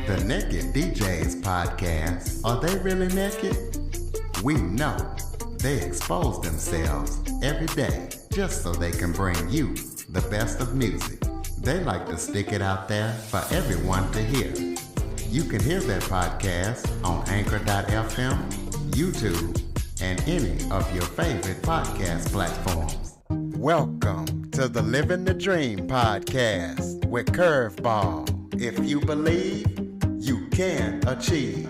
The Naked DJs podcast, are they really naked? We know they expose themselves every day just so they can bring you the best of music. They like to stick it out there for everyone to hear. You can hear their podcast on Anchor.fm, YouTube, and any of your favorite podcast platforms. Welcome to the Living the Dream podcast with Curveball. If you believe, you can achieve.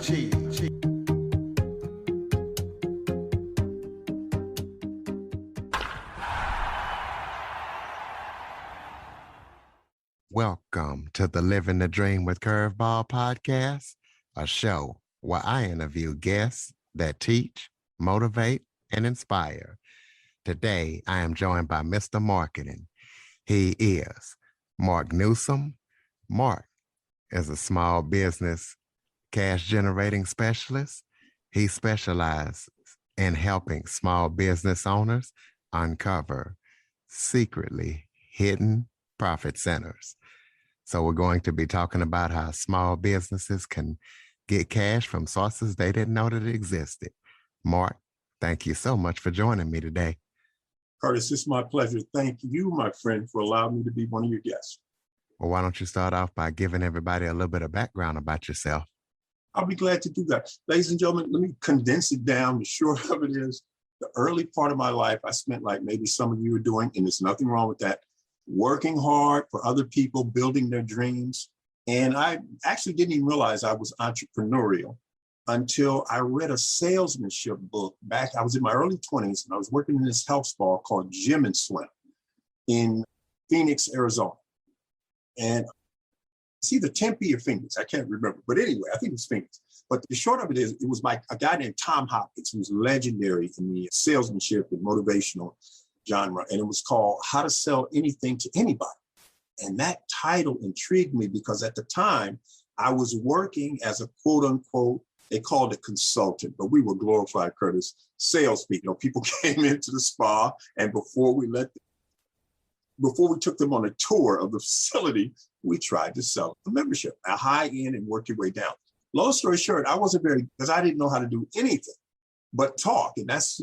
Welcome to the Living the Dream with Curveball podcast, a show where I interview guests that teach, motivate, and inspire. Today, I am joined by Mr. Marketing. He is Mark Newsome. Mark is a small business cash generating specialist. He specializes in helping small business owners uncover secretly hidden profit centers. So we're going to be talking about how small businesses can get cash from sources they didn't know that existed. Mark, thank you so much for joining me today. Curtis, it's my pleasure. Thank you, my friend, for allowing me to be one of your guests. Well, why don't you start off by giving everybody a little bit of background about yourself? I'll be glad to do that. Ladies and gentlemen, let me condense it down. The short of it is, the early part of my life, I spent like maybe some of you are doing, and there's nothing wrong with that, working hard for other people, building their dreams. And I actually didn't even realize I was entrepreneurial until I read a salesmanship book back. I was in my early 20s, and I was working in this health spa called Gym and Swim in Phoenix, Arizona. And it's either Tempe or Phoenix, I can't remember. But anyway, I think it was Phoenix. But the short of it is, it was by a guy named Tom Hopkins, who was legendary in the salesmanship and motivational genre. And it was called How to Sell Anything to Anybody. And that title intrigued me because at the time I was working as a quote unquote, they called it consultant, but we were glorified, Curtis, salespeople. People came into the spa, and before we took them on a tour of the facility, we tried to sell a membership, a high end, and work your way down. Long story short, I wasn't because I didn't know how to do anything but talk. And that's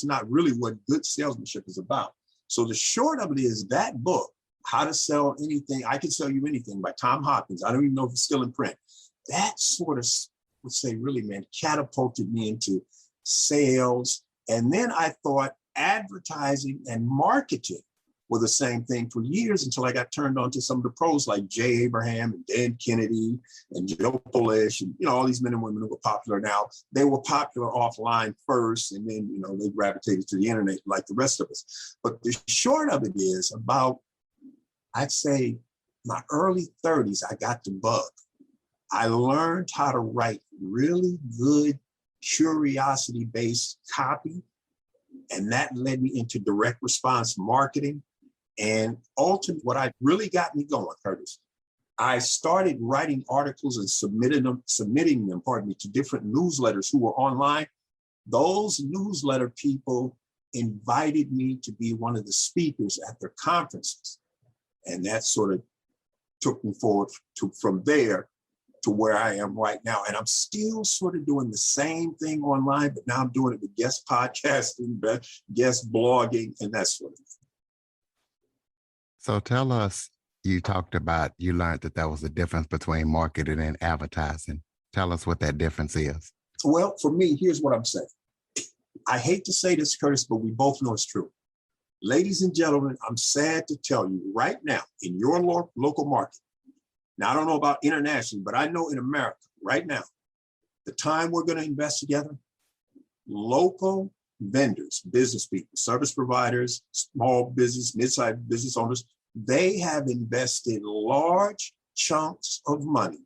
not really what good salesmanship is about. So the short of it is that book, How to Sell Anything, I Can Sell You Anything by Tom Hopkins. I don't even know if it's still in print. That sort of, would say really, man, catapulted me into sales. And then I thought advertising and marketing were the same thing for years until I got turned on to some of the pros like Jay Abraham and Dan Kennedy and Joe Polish and, all these men and women who were popular now. They were popular offline first, and then, they gravitated to the internet like the rest of us. But the short of it is about, I'd say, my early 30s, I got the bug. I learned how to write really good curiosity-based copy, and that led me into direct response marketing. And ultimately, what really got me going, Curtis, I started writing articles and submitting them to different newsletters who were online. Those newsletter people invited me to be one of the speakers at their conferences. And that sort of took me forward from there to where I am right now. And I'm still sort of doing the same thing online, but now I'm doing it with guest podcasting, guest blogging, and that sort of thing. So tell us, you learned that there was a difference between marketing and advertising. Tell us what that difference is. Well, for me, here's what I'm saying. I hate to say this, Curtis, but we both know it's true. Ladies and gentlemen, I'm sad to tell you right now in your local market, now I don't know about internationally, but I know in America right now, the time we're going to invest together, local vendors, business people, service providers, small business, mid-sized business owners, they have invested large chunks of money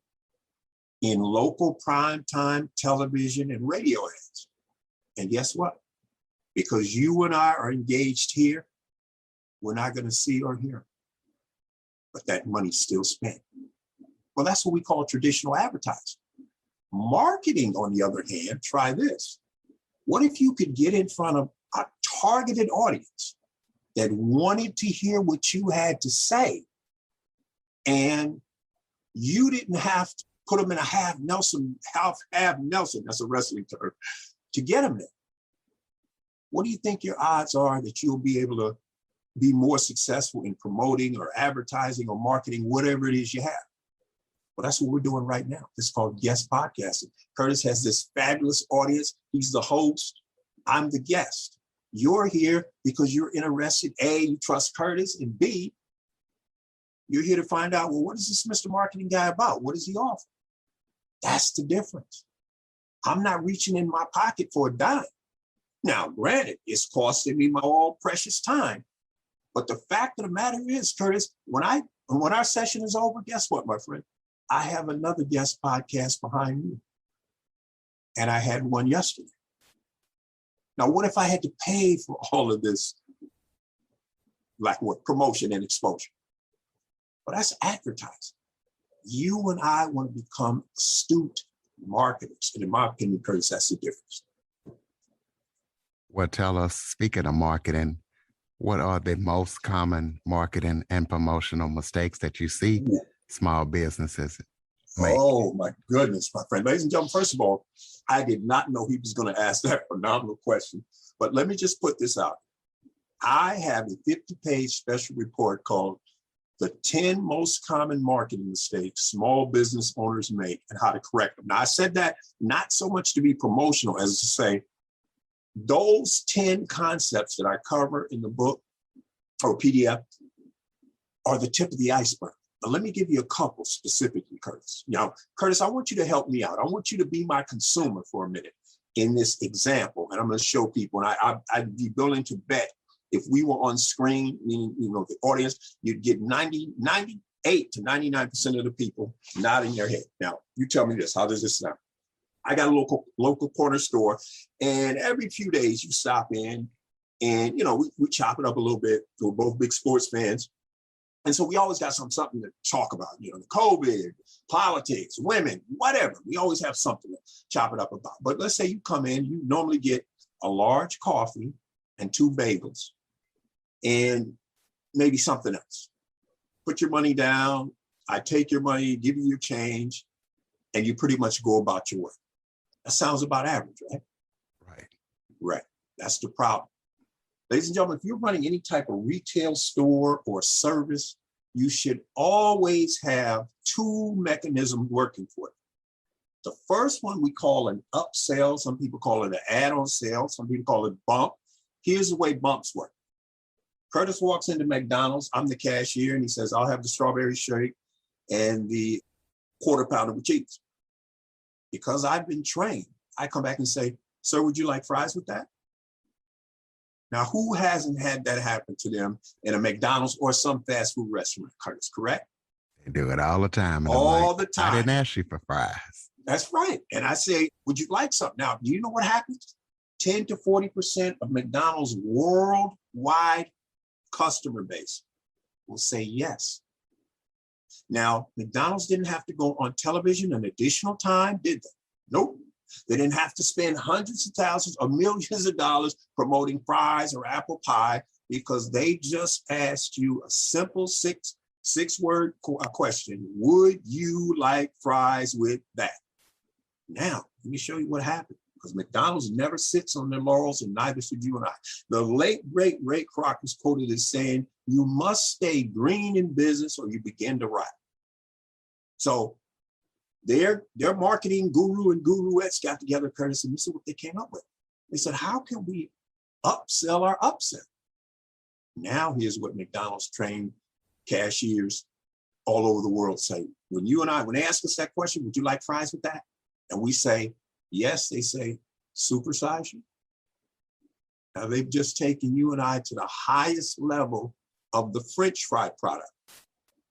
in local primetime television and radio ads. And guess what? Because you and I are engaged here, we're not going to see or hear. But that money's still spent. Well, that's what we call traditional advertising. Marketing, on the other hand, try this. What if you could get in front of a targeted audience that wanted to hear what you had to say, and you didn't have to put them in a half Nelson. That's a wrestling term, to get them there. What do you think your odds are that you'll be able to be more successful in promoting or advertising or marketing, whatever it is you have? Well, that's what we're doing right now. It's called guest podcasting. Curtis has this fabulous audience. He's the host. I'm the guest. You're here because you're interested. A, you trust Curtis, and B, you're here to find out, well, what is this Mr. Marketing guy about? What does he offer? That's the difference. I'm not reaching in my pocket for a dime. Now, granted, it's costing me my all precious time. But the fact of the matter is, Curtis, when our session is over, guess what, my friend? I have another guest podcast behind me. And I had one yesterday. Now, what if I had to pay for all of this, like what, promotion and exposure? Well, that's advertising. You and I want to become astute marketers. And in my opinion, Curtis, that's the difference. Well, tell us, speaking of marketing, what are the most common marketing and promotional mistakes that you see small businesses make? Oh, my goodness, my friend. Ladies and gentlemen, first of all, I did not know he was going to ask that phenomenal question. But let me just put this out. I have a 50-page special report called The 10 Most Common Marketing Mistakes Small Business Owners Make and How to Correct Them. Now, I said that not so much to be promotional as to say, those 10 concepts that I cover in the book or PDF are the tip of the iceberg. Now, let me give you a couple specifically, Curtis. Now, Curtis, I want you to help me out. I want you to be my consumer for a minute in this example. And I'm going to show people, and I'd be willing to bet if we were on screen, meaning, the audience, you'd get 98 to 99% of the people nodding their head. Now, you tell me this, how does this sound? I got a local corner store, and every few days you stop in and, we chop it up a little bit. We're both big sports fans. And so we always got something to talk about, the COVID, politics, women, whatever. We always have something to chop it up about. But let's say you come in, you normally get a large coffee and 2 bagels and maybe something else. Put your money down. I take your money, give you your change, and you pretty much go about your work. That sounds about average, right? Right. That's the problem. Ladies and gentlemen, if you're running any type of retail store or service, you should always have 2 mechanisms working for it. The first one we call an upsell. Some people call it an add-on sale. Some people call it bump. Here's the way bumps work. Curtis walks into McDonald's. I'm the cashier, and he says, I'll have the strawberry shake and the quarter pounder with cheese. Because I've been trained, I come back and say, sir, would you like fries with that? Now, who hasn't had that happen to them in a McDonald's or some fast food restaurant, Curtis, correct? They do it all the time. And all the time. I didn't ask you for fries. That's right. And I say, would you like something? Now, do you know what happens? 10 to 40% of McDonald's worldwide customer base will say yes. Now, McDonald's didn't have to go on television an additional time, did they? Nope. They didn't have to spend hundreds of thousands or millions of dollars promoting fries or apple pie because they just asked you a simple six-word question. Would you like fries with that? Now, let me show you what happened, because McDonald's never sits on their laurels, and neither should you and I. The late, great Ray Kroc is quoted as saying, you must stay green in business or you begin to rot. So their marketing guru and guruettes got together, Curtis, and this is what they came up with. They said, how can we upsell our upsell? Now here's what McDonald's trained cashiers all over the world say. When they ask us that question, would you like fries with that? And we say, yes, they say, supersize you. Now they've just taken you and I to the highest level of the French fry product.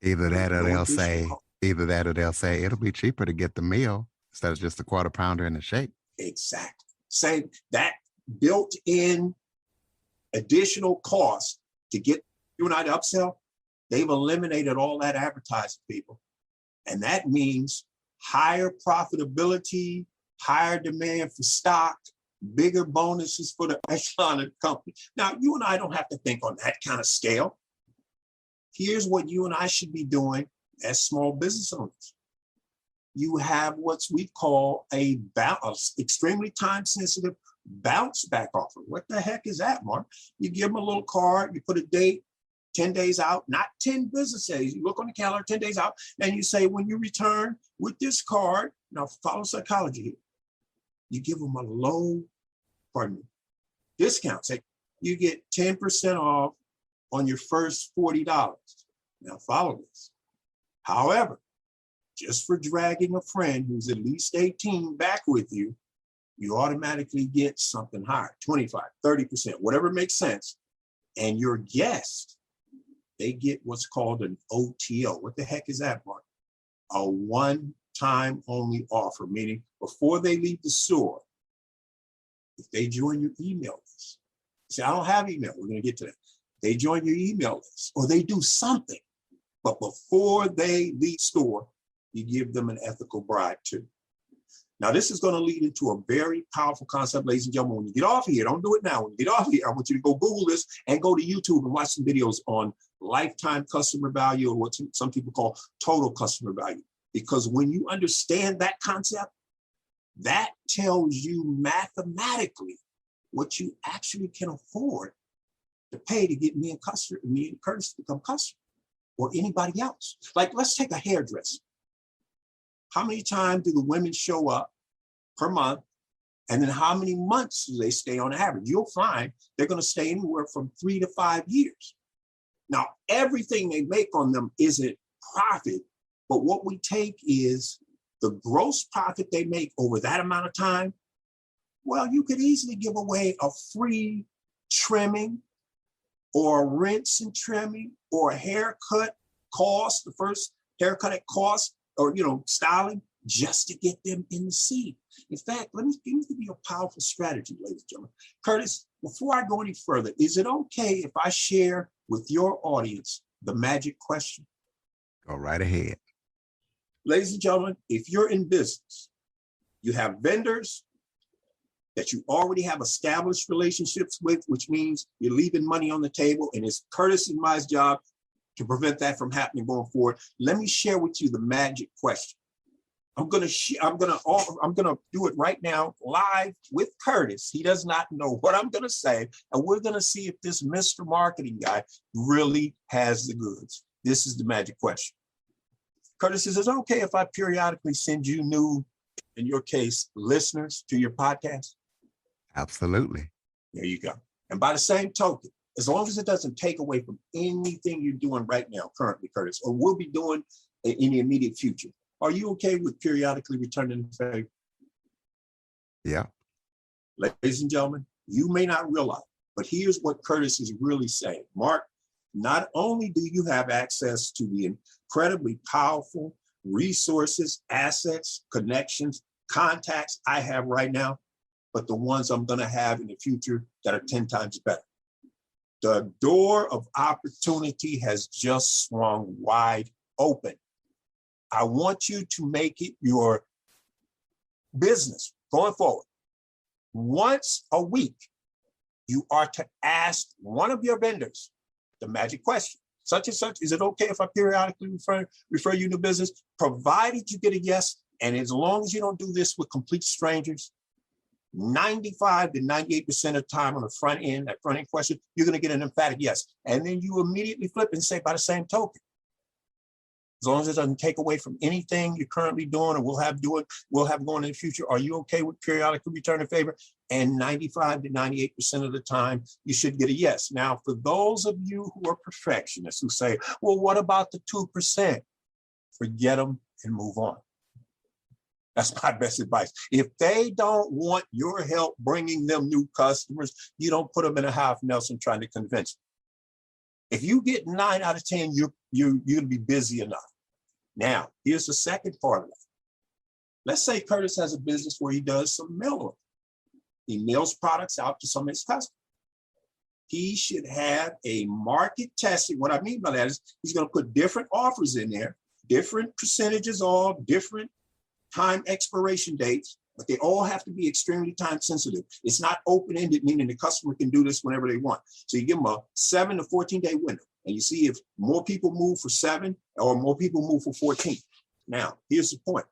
Either that or they'll say it'll be cheaper to get the meal instead of just a quarter pounder and a shake. Exactly. Say that built-in additional cost to get you and I to upsell, they've eliminated all that advertising, people. And that means higher profitability, higher demand for stock, bigger bonuses for the echelon of the company. Now, you and I don't have to think on that kind of scale. Here's what you and I should be doing as small business owners. you have what's we call a extremely time-sensitive bounce back offer. What the heck is that, Mark? You give them a little card, you put a date, 10 days out, not 10 business days. You look on the calendar, 10 days out, and you say, when you return with this card, now follow psychology here. You give them a low, discount. Say you get 10% off on your first $40. Now follow this. However, just for dragging a friend who's at least 18 back with you, you automatically get something higher, 25, 30%, whatever makes sense. And your guest, they get what's called an OTO. What the heck is that, Mark? A one-time only offer, meaning before they leave the store, if they join your email list, say, I don't have email, we're gonna get to that. They join your email list or they do something, but before they leave store, you give them an ethical bribe too. Now, this is gonna lead into a very powerful concept, ladies and gentlemen. When you get off here, don't do it now. When you get off here, I want you to go Google this and go to YouTube and watch some videos on lifetime customer value, or what some people call total customer value. Because when you understand that concept, that tells you mathematically what you actually can afford to pay to get me and Curtis to become customer, or anybody else. Like, let's take a hairdresser. How many times do the women show up per month? And then how many months do they stay on average? You'll find they're going to stay anywhere from 3 to 5 years. Now, everything they make on them isn't profit, but what we take is the gross profit they make over that amount of time. Well, you could easily give away a free trimming or a rinse and trimming or a haircut cost, the first haircut at cost, or, styling, just to get them in the seat. In fact, let me give you a powerful strategy, ladies and gentlemen. Curtis, before I go any further, is it okay if I share with your audience the magic question? Go right ahead. Ladies and gentlemen, if you're in business, you have vendors that you already have established relationships with, which means you're leaving money on the table, and it's Curtis and my job to prevent that from happening going forward. Let me share with you the magic question. I'm gonna do it right now live with Curtis. He does not know what I'm gonna say, and we're gonna see if this Mr. Marketing guy really has the goods. This is the magic question. Curtis, is it okay if I periodically send you new, in your case, listeners to your podcast? Absolutely. There you go. And by the same token, as long as it doesn't take away from anything you're doing right now, currently, Curtis, or will be doing in the immediate future, are you okay with periodically returning the favor? Yeah. Ladies and gentlemen, you may not realize, but here's what Curtis is really saying. Mark, not only do you have access to the incredibly powerful resources, assets, connections, contacts I have right now, but the ones I'm going to have in the future that are 10 times better. The door of opportunity has just swung wide open. I want you to make it your business going forward. Once a week, you are to ask one of your vendors the magic question. Such and such, is it okay if I periodically refer you to business? Provided you get a yes, and as long as you don't do this with complete strangers, 95 to 98% of the time on the front end, that front end question, you're going to get an emphatic yes. And then you immediately flip and say, by the same token, as long as it doesn't take away from anything you're currently doing or we'll have going in the future, are you okay with periodically returning favor? And 95 to 98% of the time, you should get a yes. Now, for those of you who are perfectionists who say, well, what about the 2%? Forget them and move on. That's my best advice. If they don't want your help bringing them new customers, you don't put them in a half Nelson trying to convince them. If you get 9 out of 10, you're going to be busy enough. Now, here's the second part of it. Let's say Curtis has a business where he does some mail order. He mails products out to some of his customers. He should have a market testing. What I mean by that is he's going to put different offers in there, different percentages, all different time expiration dates, but they all have to be extremely time sensitive. It's not open-ended, meaning the customer can do this whenever they want. So you give them a 7 to 14-day window, and you see if more people move for 7 or more people move for 14. Now, here's the point.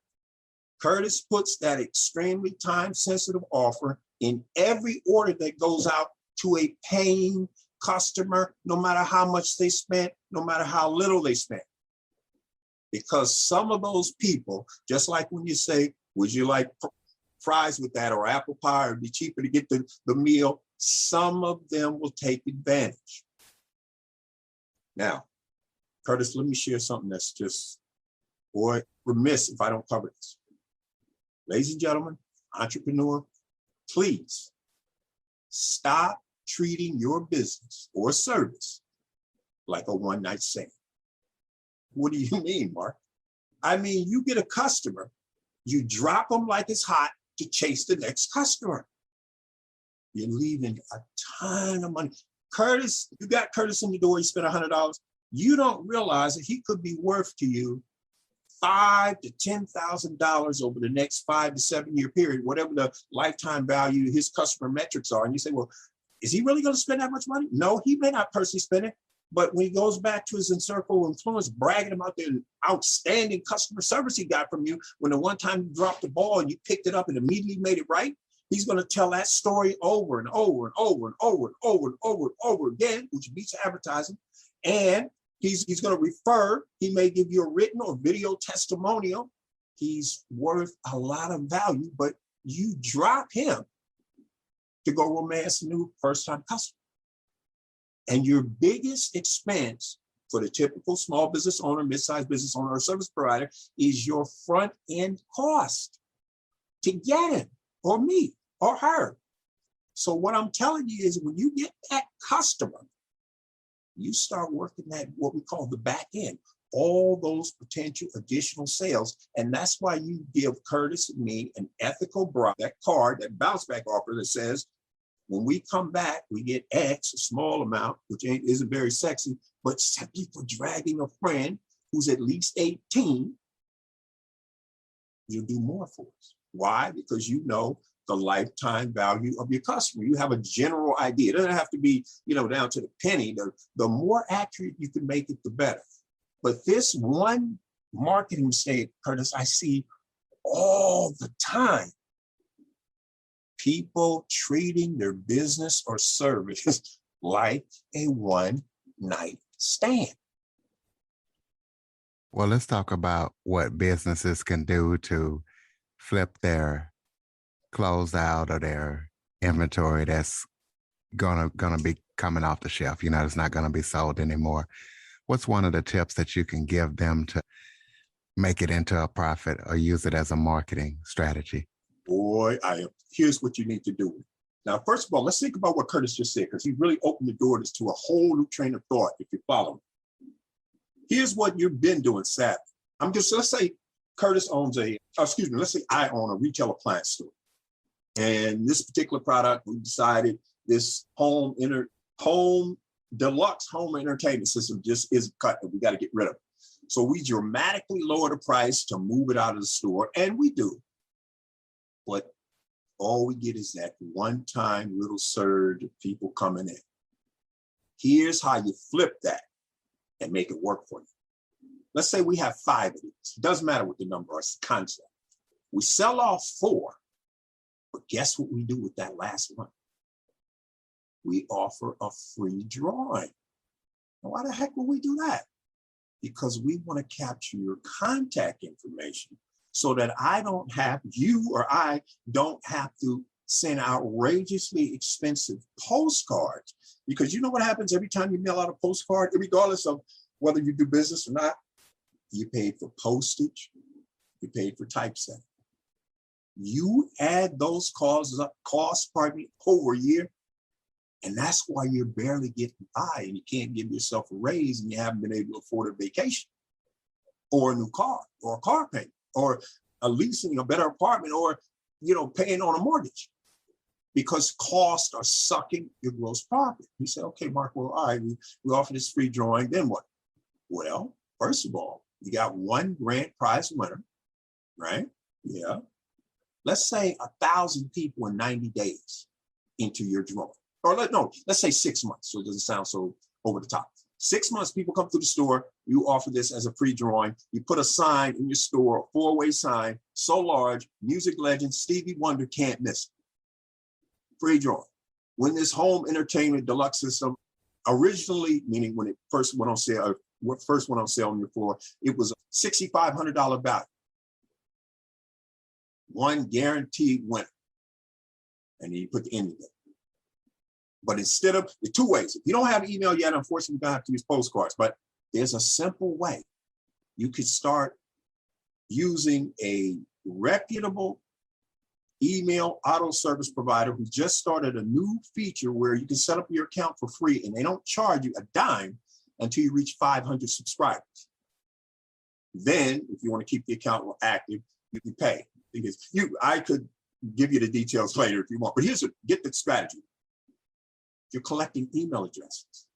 Curtis puts that extremely time-sensitive offer in every order that goes out to a paying customer, no matter how much they spent, no matter how little they spent. Because some of those people, just like when you say, would you like fries with that or apple pie, or it'd be cheaper to get the meal, some of them will take advantage. Now, Curtis, let me share something that's just, boy, remiss if I don't cover this. Ladies and gentlemen, entrepreneur, please stop treating your business or service like a one-night stand. What do you mean, Mark? I mean, you get a customer, you drop them like it's hot to chase the next customer. You're leaving a ton of money. Curtis, you got Curtis in the door, you spent $100. You don't realize that he could be worth to you $5,000 to $10,000 over the next 5 to 7 year period, whatever the lifetime value his customer metrics are. And you say, well, is he really going to spend that much money? No, he may not personally spend it, but when he goes back to his circle of influence, bragging about the outstanding customer service he got from you, when the one time you dropped the ball and you picked it up and immediately made it right, he's going to tell that story over and over and over and over and over and over and over again, which beats advertising. And he's going to refer, he may give you a written or video testimonial. He's worth a lot of value, but you drop him to go romance a new first-time customer. And your biggest expense for the typical small business owner, mid-sized business owner, or service provider is your front-end cost to get him or me or her. So what I'm telling you is when you get that customer, you start working that, what we call the back end, all those potential additional sales. And that's why you give Curtis and me an ethical bribe, that card, that bounce back offer that says, when we come back, we get X, a small amount, which isn't very sexy, but simply for dragging a friend who's at least 18, you'll do more for us. Why? Because you know the lifetime value of your customer. You have a general idea. It doesn't have to be, down to the penny. The more accurate you can make it, the better. But this one marketing mistake, Curtis, I see all the time. People treating their business or service like a one-night stand. Well, let's talk about what businesses can do to flip their close out of their inventory that's gonna be coming off the shelf. It's not gonna be sold anymore. What's one of the tips that you can give them to make it into a profit or use it as a marketing strategy? Boy, here's what you need to do. Now, first of all, let's think about what Curtis just said, because he really opened the door to a whole new train of thought, if you follow me. Here's what you've been doing, Seth. Let's say Curtis owns let's say I own a retail appliance store. And this particular product, we decided this deluxe home entertainment system just isn't cut, and we got to get rid of it. So we dramatically lower the price to move it out of the store, and we do. But all we get is that one-time little surge of people coming in. Here's how you flip that and make it work for you. Let's say we have 5 of these. It doesn't matter what the number is, concept. We sell off 4, but guess what we do with that last one? We offer a free drawing. Now, why the heck would we do that? Because we want to capture your contact information so that you or I don't have to send outrageously expensive postcards. Because you know what happens every time you mail out a postcard, regardless of whether you do business or not? You paid for postage, you paid for typesetting. You add those costs over a year, and that's why you're barely getting by and you can't give yourself a raise and you haven't been able to afford a vacation or a new car or a car payment or a leasing a better apartment or, paying on a mortgage, because costs are sucking your gross profit. You say, okay, Mark, well, all right, we offer this free drawing, then what? Well, first of all, you got one grand prize winner, right? Yeah. Let's say 1,000 people in 90 days into your drawing. Or let's say 6 months, so it doesn't sound so over the top. 6 months, people come through the store, you offer this as a free drawing. You put a sign in your store, a 4-way sign, so large, music legend Stevie Wonder can't miss it. Free drawing. When this home entertainment deluxe system originally, meaning when it first went on sale, on your floor, it was a $6,500 value. One guaranteed winner. And then you put the end of it. But instead of the 2 ways, if you don't have email yet, unfortunately, you're going to have to use postcards. But there's a simple way. You could start using a reputable email auto service provider who just started a new feature where you can set up your account for free and they don't charge you a dime until you reach 500 subscribers. Then, if you want to keep the account active, you can pay. Because I could give you the details later if you want, but get the strategy. You're collecting email addresses.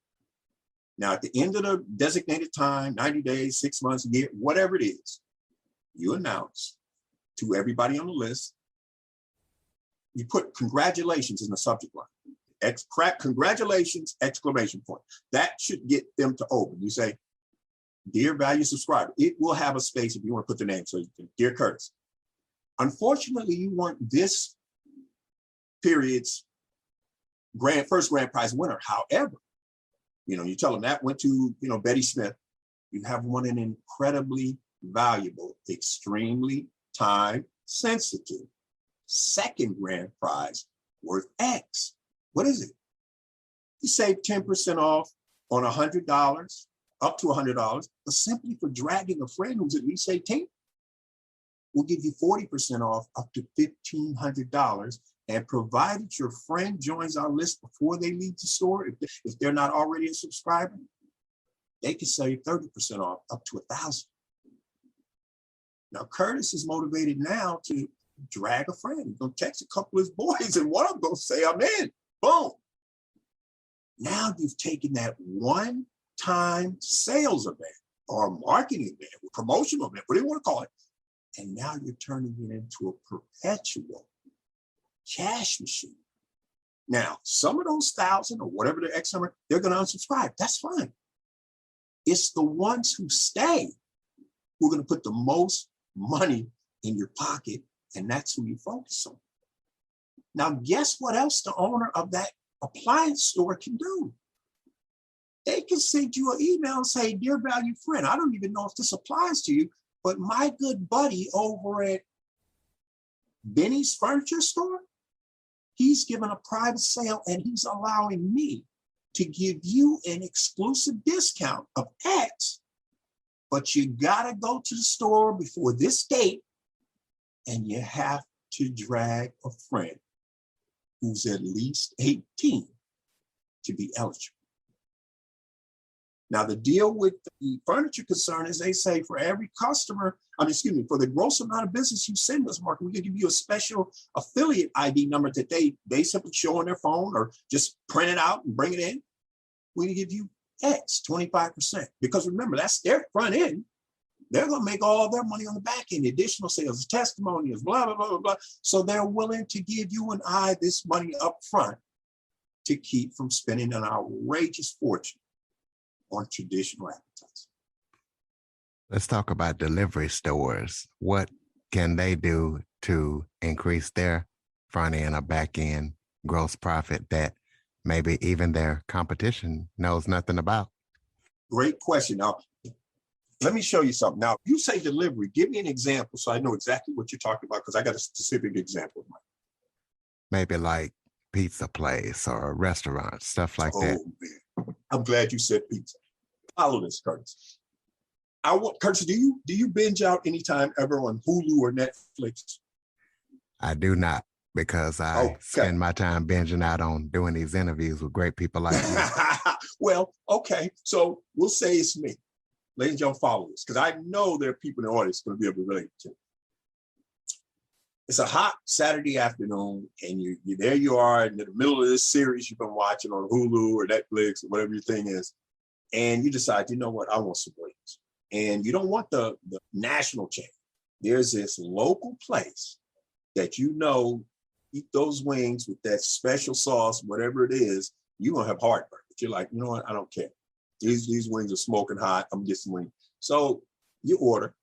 Now, at the end of the designated time, 90 days, 6 months, a year, whatever it is, you announce to everybody on the list, you put congratulations in the subject line. Congratulations, exclamation point. That should get them to open. You say, dear value subscriber. It will have a space if you want to put the name. So, dear Curtis. Unfortunately, you weren't this period's first grand prize winner. However, you tell them that went to, Betty Smith. You have won an incredibly valuable, extremely time sensitive second grand prize worth X. What is it? You save 10% off on $100, up to $100, but simply for dragging a friend who's at least 18, we'll give you 40% off up to $1,500. And provided your friend joins our list before they leave the store, if they're not already a subscriber, they can save 30% off up to $1,000. Now, Curtis is motivated now to drag a friend. He's going to text a couple of his boys and one of them going to say, I'm in. Boom. Now you've taken that one-time sales event or marketing event, promotional event, whatever you want to call it, and now you're turning it into a perpetual cash machine. Now, some of those 1,000 or whatever the X number, they're going to unsubscribe. That's fine. It's the ones who stay who are going to put the most money in your pocket, and that's who you focus on. Now, guess what else the owner of that appliance store can do? They can send you an email and say, dear value friend, I don't even know if this applies to you, but my good buddy over at Benny's furniture store, he's given a private sale and he's allowing me to give you an exclusive discount of X, but you gotta go to the store before this date and you have to drag a friend who's at least 18 to be eligible. Now, the deal with the furniture concern is they say for every customer, for the gross amount of business you send us, Mark, we can give you a special affiliate ID number that they simply show on their phone or just print it out and bring it in. We can give you X, 25%. Because remember, that's their front end. They're going to make all their money on the back end, additional sales, testimonials, blah, blah, blah, blah, blah. So they're willing to give you and I this money up front to keep from spending an outrageous fortune on traditional advertising. Let's talk about delivery stores. What can they do to increase their front end or back end gross profit that maybe even their competition knows nothing about? Great question. Now, let me show you something. Now, you say delivery. Give me an example so I know exactly what you're talking about, because I got a specific example. Maybe like pizza place or restaurants, stuff like that. Man. I'm glad you said pizza. Follow this, Curtis. Curtis, do you binge out anytime ever on Hulu or Netflix? I do not, because I spend my time binging out on doing these interviews with great people like you. Well, okay. So we'll say it's me. Ladies and gentlemen, follow this, because I know there are people in the audience going to be able to relate to it. It's a hot Saturday afternoon, and there you are in the middle of this series you've been watching on Hulu or Netflix or whatever your thing is, and you decide, you know what, I want some wings. And you don't want the national chain. There's this local place that eat those wings with that special sauce, whatever it is, you're going to have heartburn. But you're like, you know what, I don't care. These wings are smoking hot. I'm getting some wings. So you order.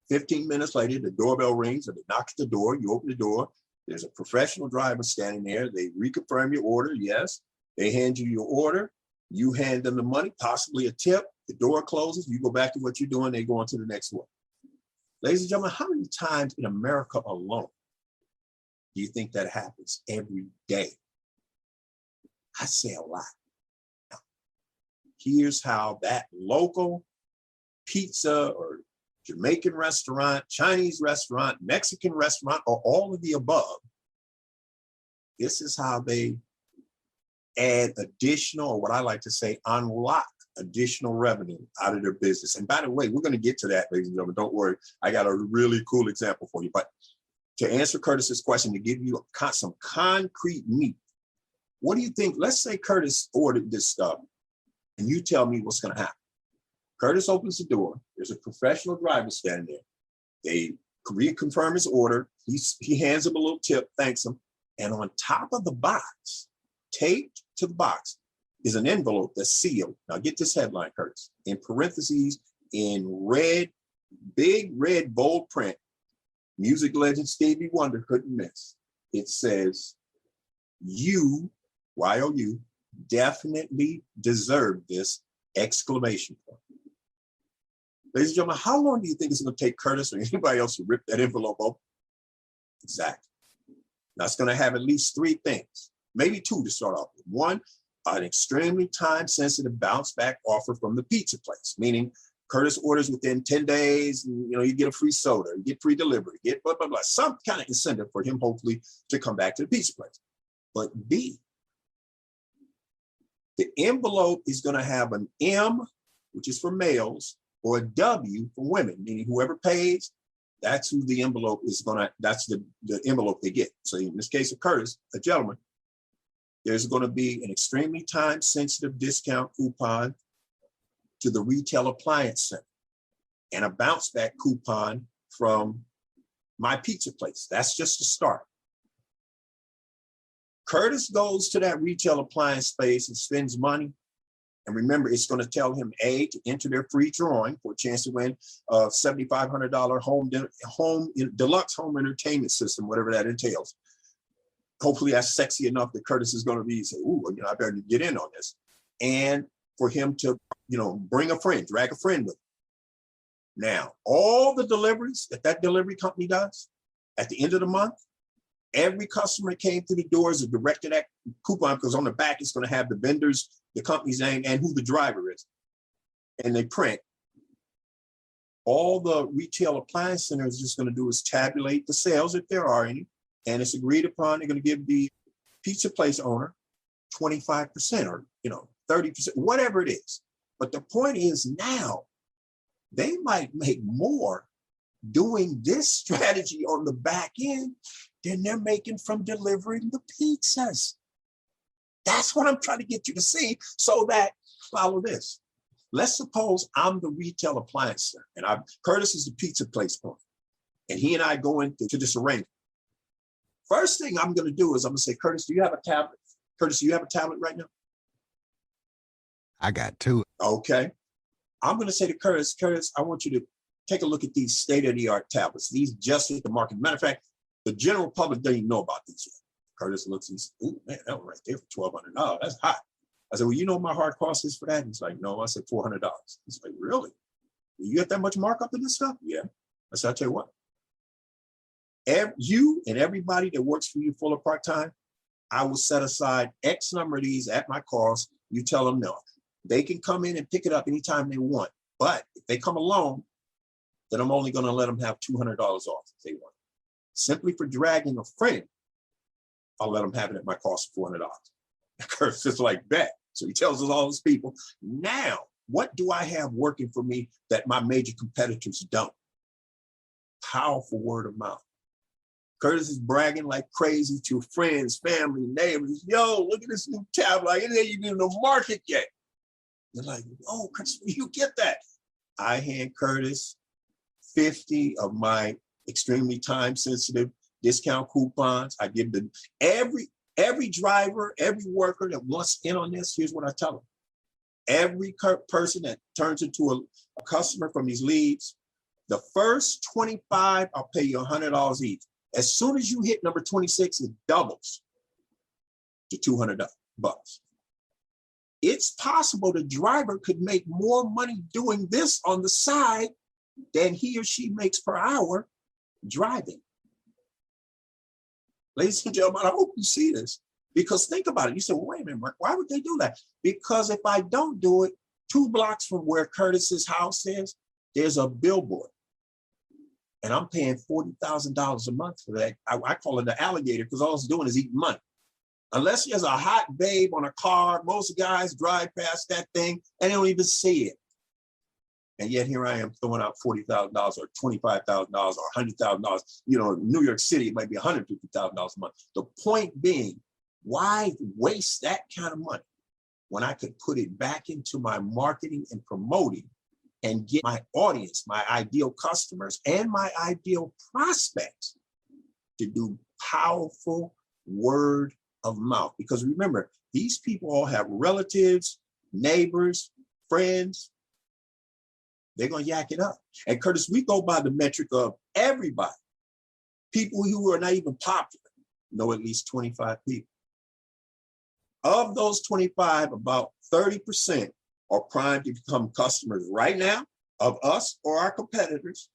15 minutes later, the doorbell rings or they knock at the door. You open the door. There's a professional driver standing there. They reconfirm your order. Yes. They hand you your order. You hand them the money, possibly a tip. The door closes. You go back to what you're doing. They go on to the next one. Ladies and gentlemen, how many times in America alone do you think that happens every day? I say a lot. Now, here's how that local pizza or Jamaican restaurant, Chinese restaurant, Mexican restaurant, or all of the above, this is how they add additional, or what I like to say, unlock additional revenue out of their business. And by the way, we're going to get to that, ladies and gentlemen. Don't worry. I got a really cool example for you. But to answer Curtis's question, to give you some concrete meat, what do you think? Let's say Curtis ordered this stuff and you tell me what's going to happen. Curtis opens the door. There's a professional driver standing there. They reconfirm his order. He hands him a little tip, thanks him. And on top of the box, taped to the box, is an envelope that's sealed. Now get this headline, Curtis. In parentheses, in red, big red bold print, music legend Stevie Wonder couldn't miss. It says, "You, Y-O-U, definitely deserve this!" exclamation point. Ladies and gentlemen, how long do you think it's going to take Curtis or anybody else to rip that envelope open? Exactly. Now it's going to have at least three things, maybe two to start off with. One, an extremely time-sensitive bounce-back offer from the pizza place, meaning Curtis orders within 10 days, and, you get a free soda, you get free delivery, get blah, blah, blah, some kind of incentive for him, hopefully, to come back to the pizza place. But B, the envelope is going to have an M, which is for males, or a W for women, meaning whoever pays, that's who the envelope is going to, that's the envelope they get. So in this case of Curtis, a gentleman, there's going to be an extremely time-sensitive discount coupon to the retail appliance center and a bounce-back coupon from my pizza place. That's just the start. Curtis goes to that retail appliance space and spends money. And remember, it's going to tell him, A, to enter their free drawing for a chance to win a $7,500 deluxe home entertainment system, whatever that entails. Hopefully that's sexy enough that Curtis is going to be say, "Ooh, I better get in on this." And for him to, bring a friend, drag a friend with him. Now, all the deliveries that delivery company does at the end of the month, every customer that came through the doors is directed at coupon, because on the back it's going to have the vendor's, the company's name, and who the driver is. And they print. All the retail appliance center is just going to do is tabulate the sales, if there are any, and it's agreed upon. They're going to give the pizza place owner 25% or 30%, whatever it is. But the point is, now they might make more doing this strategy on the back end than they're making from delivering the pizzas. That's what I'm trying to get you to see, so that, follow this. Let's suppose I'm the retail appliance center and Curtis is the pizza place owner, and he and I go into this arrangement. First thing I'm going to do is I'm going to say, "Curtis, do you have a tablet? Curtis, do you have a tablet right now?" I got two. Okay. I'm going to say to Curtis, I want you to take a look at these state-of-the-art tablets. These just hit the market. Matter of fact, the general public doesn't even know about these yet. Curtis looks and says, "Ooh, man, that one right there for $1,200. That's hot." I said, "Well, you know what my hard cost is for that?" He's like, "No." I said, $400. He's like, "Really? You get that much markup in this stuff?" "Yeah." I said, "I'll tell you what. You and everybody that works for you full or part-time, I will set aside X number of these at my cost. You tell them no. They can come in and pick it up anytime they want. But if they come alone, then I'm only going to let them have $200 off if they want. Simply for dragging a friend, I'll let them have it at my cost of $400. Curtis is like, bet. So he tells us all his people, now, what do I have working for me that my major competitors don't? Powerful word of mouth. Curtis is bragging like crazy to friends, family, neighbors. "Yo, look at this new tablet. It ain't even in the market yet." They're like, "Oh, Curtis, where you get that?" I hand Curtis 50 of my extremely time-sensitive discount coupons. I give them every driver, every worker that wants in on this. Here's what I tell them. Every person that turns into a customer from these leads, the first 25, I'll pay you $100 each. As soon as you hit number 26, it doubles to $200. It's possible the driver could make more money doing this on the side than he or she makes per hour driving. Ladies and gentlemen, I hope you see this, because think about it. You say, well, wait a minute, Mark, why would they do that? Because if I don't do it, 2 blocks from where Curtis's house is, there's a billboard. And I'm paying $40,000 a month for that. I call it the alligator, because all it's doing is eating money. Unless there's a hot babe on a car, most guys drive past that thing and they don't even see it. And yet here I am throwing out $40,000 or $25,000 or $100,000. You know, in New York City, it might be $150,000 a month. The point being, why waste that kind of money when I could put it back into my marketing and promoting and get my audience, my ideal customers, and my ideal prospects to do powerful word of mouth? Because remember, these people all have relatives, neighbors, friends. They're going to yak it up. And Curtis, we go by the metric of everybody. People who are not even popular know at least 25 people. Of those 25, about 30% are primed to become customers right now of us or our competitors.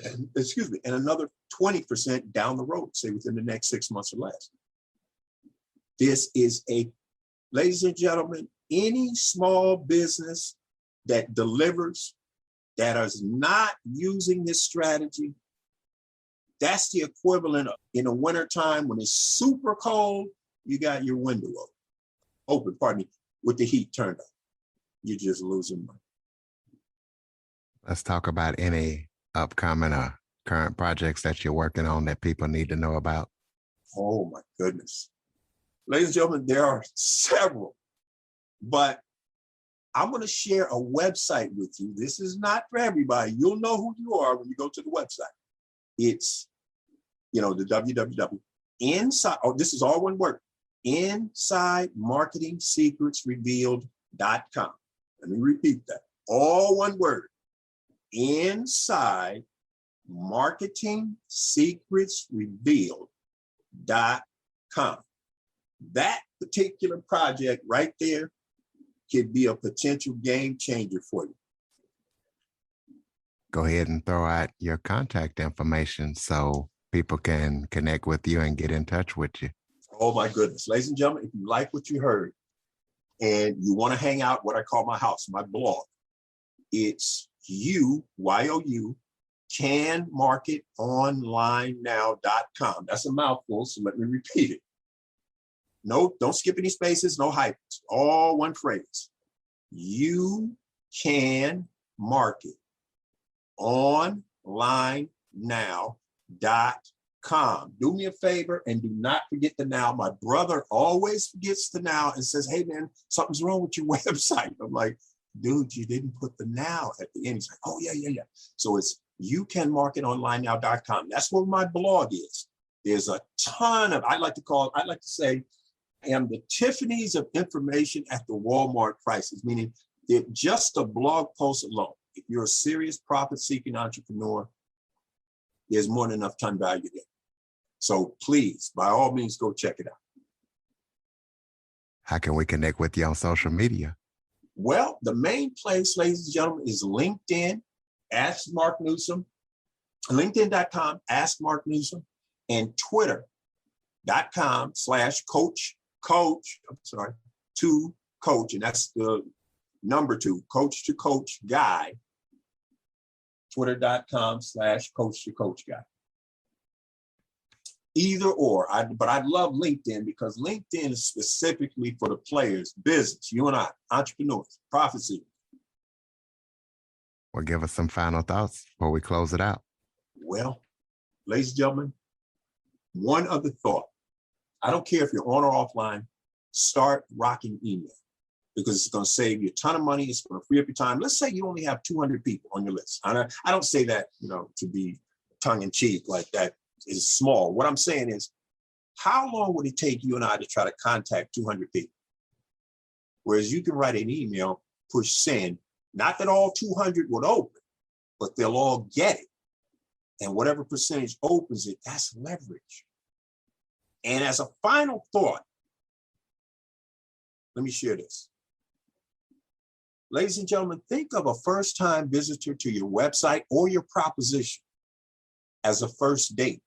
And, and another 20% down the road, say within the next 6 months or less. This is ladies and gentlemen, any small business that delivers, that is not using this strategy, that's the equivalent of, in the wintertime when it's super cold, you got your window open, with the heat turned up. You're just losing money. Let's talk about any upcoming or current projects that you're working on that people need to know about. Oh my goodness. Ladies and gentlemen, there are several, but I'm going to share a website with you. This is not for everybody. You'll know who you are when you go to the website. It's, the www. Inside, this is all one word, InsideMarketingSecretsRevealed.com. Let me repeat that. All one word. InsideMarketingSecretsRevealed.com. That particular project right there could be a potential game changer for you. Go ahead and throw out your contact information so people can connect with you and get in touch with you. Oh my goodness. Ladies and gentlemen, if you like what you heard and you want to hang out what I call my house, my blog, it's YOU, canmarketonlinenow.com. That's a mouthful, so let me repeat it. No, don't skip any spaces, no hyphens, all one phrase. You can market onlinenow.com. Do me a favor and do not forget the now. My brother always forgets the now and says, hey man, something's wrong with your website. I'm like, dude, you didn't put the now at the end. He's like, oh yeah. So it's youcanmarketonlinenow.com. That's where my blog is. There's a ton of, I like to say, I am the Tiffany's of information at the Walmart prices, meaning that just a blog post alone, if you're a serious profit-seeking entrepreneur, there's more than enough time value there. So please, by all means, go check it out. How can we connect with you on social media? Well, the main place, ladies and gentlemen, is LinkedIn, Ask Mark Newsome, LinkedIn.com, Ask Mark Newsome, and Twitter.com/coach, to coach, and that's the number 2, coach to coach guy, Twitter.com/coach to coach guy. Either or, but I love LinkedIn because LinkedIn is specifically for the players, business, you and I, entrepreneurs, prophecy. Well, give us some final thoughts before we close it out. Well, ladies and gentlemen, one other thought. I don't care if you're on or offline, start rocking email because it's going to save you a ton of money. It's going to free up your time. Let's say you only have 200 people on your list. I don't say that, to be tongue in cheek, like that is small. What I'm saying is, how long would it take you and I to try to contact 200 people? Whereas you can write an email, push send, not that all 200 would open, but they'll all get it. And whatever percentage opens it, that's leverage. And as a final thought, let me share this. Ladies and gentlemen, think of a first-time visitor to your website or your proposition as a first date.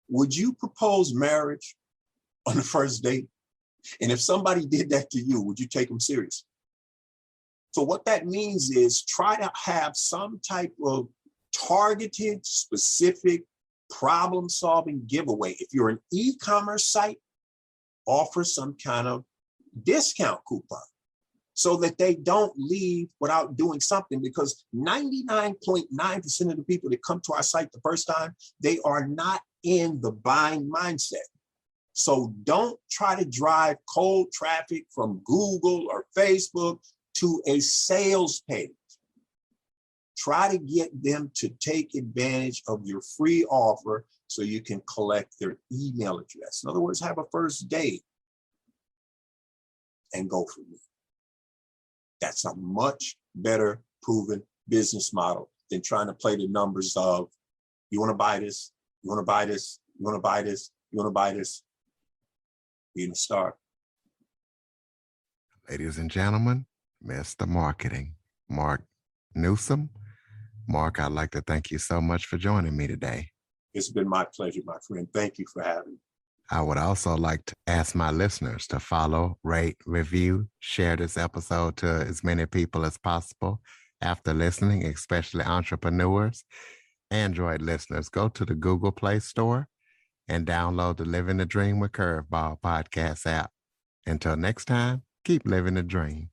Would you propose marriage on the first date? And if somebody did that to you, would you take them serious? So what that means is try to have some type of targeted, specific, problem-solving giveaway. If you're an e-commerce site, offer some kind of discount coupon so that they don't leave without doing something, because 99.9% of the people that come to our site the first time, they are not in the buying mindset. So don't try to drive cold traffic from Google or Facebook to a sales page. Try to get them to take advantage of your free offer so you can collect their email address. In other words, have a first date and go from there. That's a much better proven business model than trying to play the numbers of, you want to buy this, you want to buy this, you want to buy this, you want to buy this. Being a star. Ladies and gentlemen, Mr. Marketing, Mark Newsome. Mark, I'd like to thank you so much for joining me today. It's been my pleasure, my friend. Thank you for having me. I would also like to ask my listeners to follow, rate, review, share this episode to as many people as possible after listening, especially entrepreneurs. Android listeners, go to the Google Play Store and download the Living the Dream with Curveball podcast app. Until next time, keep living the dream.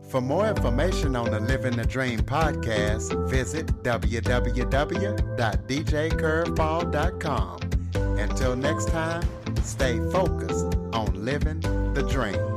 For more information on the Living the Dream podcast, visit www.djcurveball.com. Until next time, stay focused on living the dream.